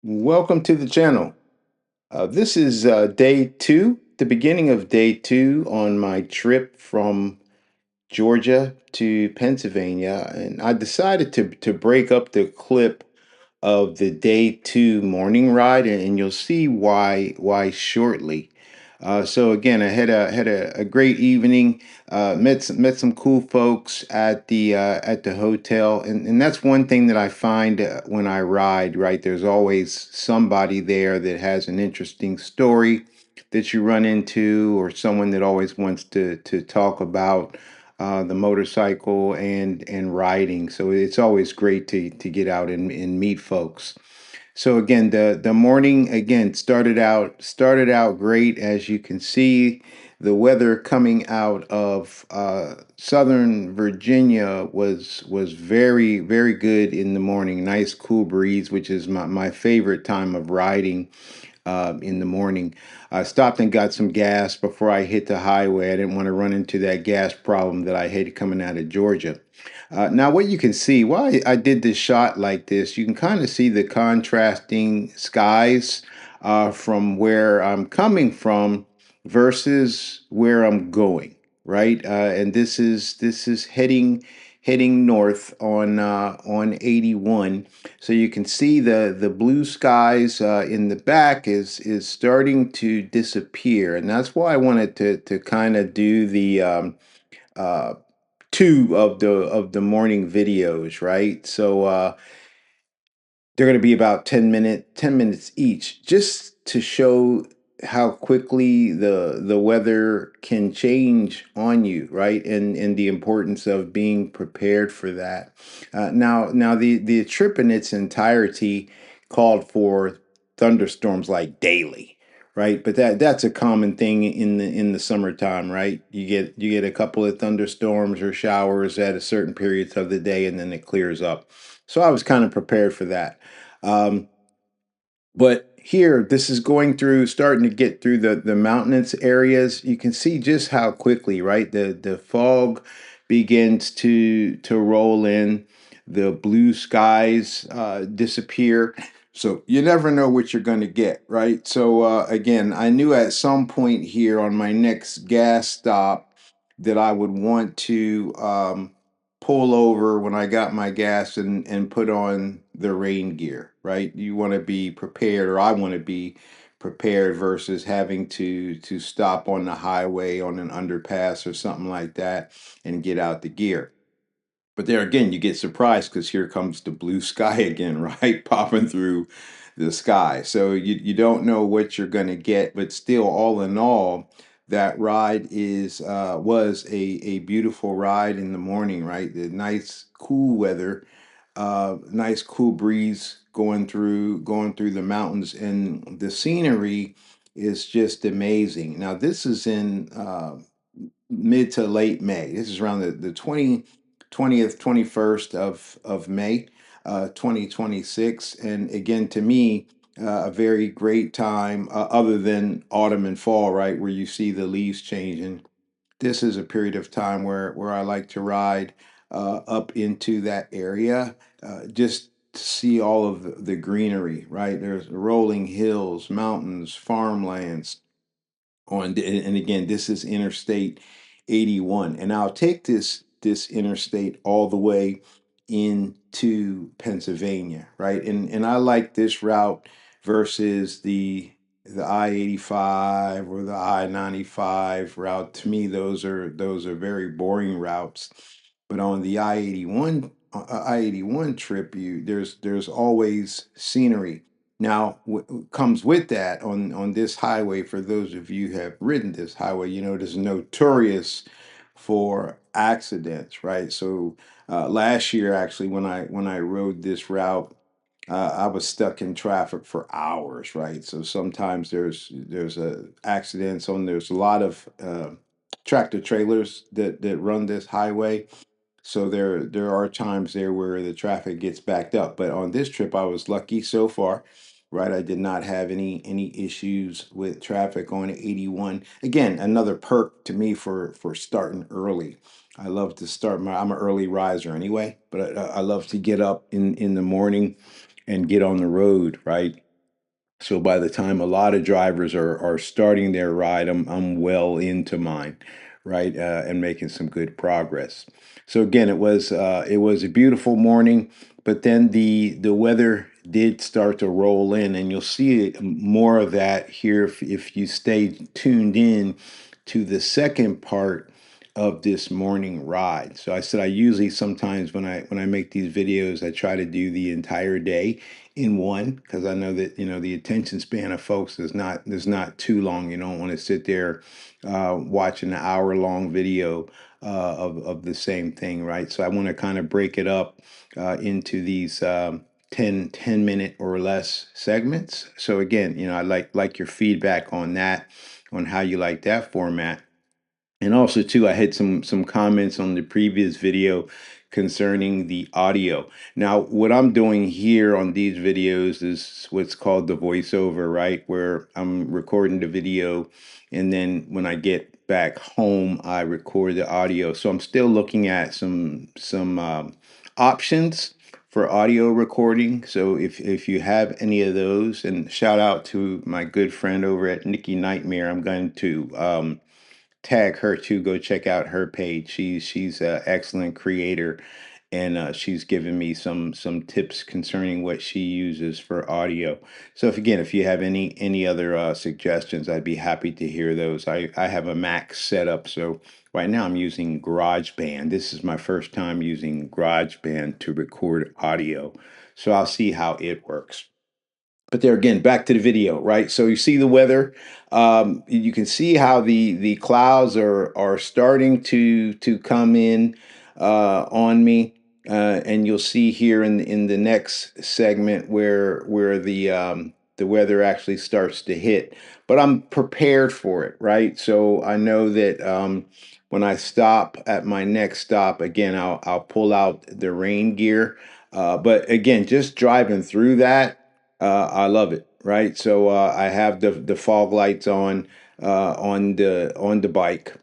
Welcome to the channel. This is day two, the beginning of day two on my trip from Georgia to Pennsylvania. And I decided to break up the clip of the day two morning ride, and you'll see why shortly. So again, I had a great evening. Met some cool folks at the hotel, and that's one thing that I find when I ride. Right, there's always somebody there that has an interesting story that you run into, or someone that always wants to talk about the motorcycle and riding. So it's always great to get out and meet folks. So again, the morning again started out great. As you can see, the weather coming out of Southern Virginia was very good in the morning. Nice cool breeze, which is my favorite time of riding in the morning. I stopped and got some gas before I hit the highway. I didn't want to run into that gas problem that I had coming out of Georgia. Now, what you can see, why I did this shot like this, you can kind of see the contrasting skies from where I'm coming from versus where I'm going, right? And this is heading north on 81. So you can see the blue skies in the back is starting to disappear, and that's why I wanted to kind of do the uh, two of the morning videos, right? So they're going to be about 10 minutes each, just to show how quickly the weather can change on you, right? And the importance of being prepared for that. Now the trip in its entirety called for thunderstorms like daily, right? But that's a common thing in the summertime, right? You get a couple of thunderstorms or showers at a certain periods of the day, and then it clears up. So I was kind of prepared for that. Um, but here, this is going through, starting to get through the mountainous areas. You can see just how quickly, right? The fog begins to roll in. The blue skies disappear. So you never know what you're going to get, right? So again, I knew at some point here on my next gas stop that I would want to pull over when I got my gas and put on the rain gear, right? You want to be prepared, or I want to be prepared versus having to stop on the highway on an underpass or something like that and get out the gear. But there again, you get surprised because here comes the blue sky again, right? Popping through the sky. So you don't know what you're going to get, but still, all in all, that ride is was a beautiful ride in the morning, right? The nice cool weather, nice cool breeze going through the mountains, and the scenery is just amazing. Now this is in mid to late May. This is around the 20th, 21st of May, 2026. And again, to me, a very great time, other than autumn and fall, right, where you see the leaves changing. This is a period of time where I like to ride up into that area, just to see all of the greenery, right? There's rolling hills, mountains, farmlands, and again, this is Interstate 81, and I'll take this interstate all the way into Pennsylvania, right? And I like this route versus the I-85 or the I-95 route. To me, those are very boring routes. But on the I-81 trip, you there's always scenery. Now, comes with that on this highway, for those of you who have ridden this highway, you know it is notorious for accidents, right? So last year, actually, when I rode this route, I was stuck in traffic for hours, right? So sometimes there's accidents on. There's a lot of tractor trailers that run this highway, so there are times there where the traffic gets backed up. But on this trip, I was lucky so far, right? I did not have any issues with traffic on 81. Again, another perk to me for starting early. I love to start I'm an early riser anyway, but I love to get up in the morning and get on the road, right? So by the time a lot of drivers are starting their ride, I'm well into mine, right, and making some good progress. So again, it was a beautiful morning, but then the weather did start to roll in, and you'll see more of that here if you stay tuned in to the second part of this morning ride. So I said I usually sometimes when I make these videos, I try to do the entire day in one because I know that the attention span of folks is not too long. You don't want to sit there watching an hour long video of the same thing, right? So I want to kind of break it up into these 10 minute or less segments. So again, I like your feedback on that, on how you like that format. And also too, I had some comments on the previous video concerning the audio. Now, what I'm doing here on these videos is what's called the voiceover, right? Where I'm recording the video, and then when I get back home, I record the audio. So I'm still looking at some options for audio recording. So if you have any of those, and shout out to my good friend over at Nikki Nightmare, I'm going to tag her too. Go check out her page. She's an excellent creator, and she's given me some tips concerning what she uses for audio. So if you have any other suggestions, I'd be happy to hear those. I have a Mac setup, so right now I'm using GarageBand. This is my first time using GarageBand to record audio, so I'll see how it works. But there again, back to the video, right? So you see the weather. You can see how the clouds are starting to come in on me, and you'll see here in the next segment where the weather actually starts to hit. But I'm prepared for it, right? So I know that when I stop at my next stop, again, I'll pull out the rain gear. But again, just driving through that. I love it, right? So I have the fog lights on the bike,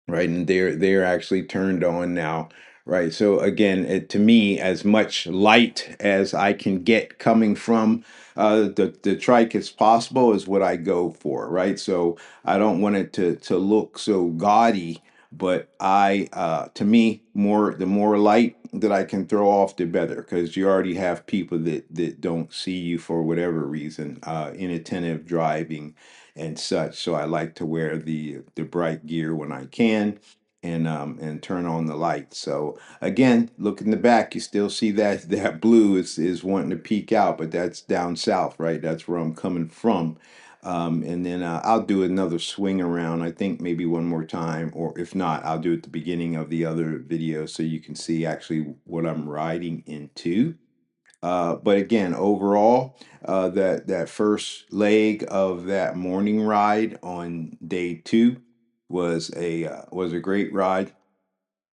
right? And they're actually turned on now, right? So again, to me, as much light as I can get coming from the trike as possible is what I go for, right? So I don't want it to look so gaudy, but to me, the more light that I can throw off, the better, because you already have people that don't see you for whatever reason, inattentive driving and such. So I like to wear the bright gear when I can, and turn on the lights. So again, look in the back, you still see that blue is wanting to peek out, but that's down south, right? That's where I'm coming from. And then I'll do another swing around, I think maybe one more time, or if not, I'll do it at the beginning of the other video so you can see actually what I'm riding into. But again, overall, that first leg of that morning ride on day two was a great ride.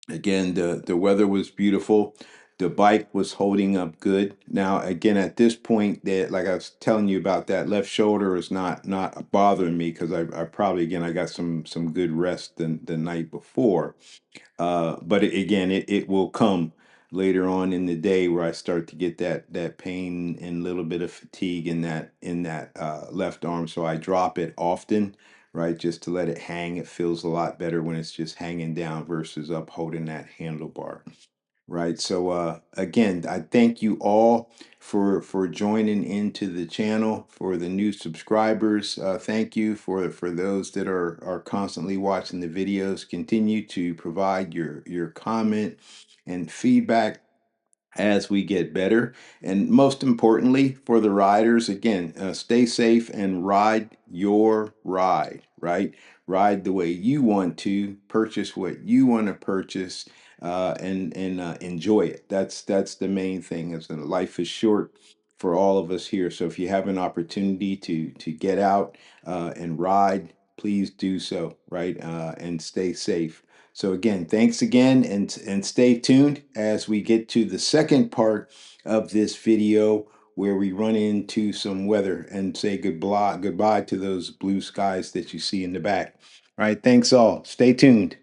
Again, the weather was beautiful. The bike was holding up good. Now, again, at this point, that like I was telling you about, that left shoulder is not bothering me because I probably again I got some good rest the night before. But again, it will come later on in the day where I start to get that pain and a little bit of fatigue in that left arm. So I drop it often, right, just to let it hang. It feels a lot better when it's just hanging down versus up holding that handlebar. Right. So again, I thank you all for joining into the channel. For the new subscribers, thank you. For those that are constantly watching the videos, continue to provide your comment and feedback as we get better. And most importantly, for the riders, again, stay safe and ride your ride, right? Ride the way you want to, purchase what you want to purchase, and enjoy it. That's the main thing. Is that life is short for all of us here. So if you have an opportunity to get out and ride, please do so, right? And stay safe. So again, thanks again, and stay tuned as we get to the second part of this video where we run into some weather and say goodbye to those blue skies that you see in the back. All right, thanks all. Stay tuned.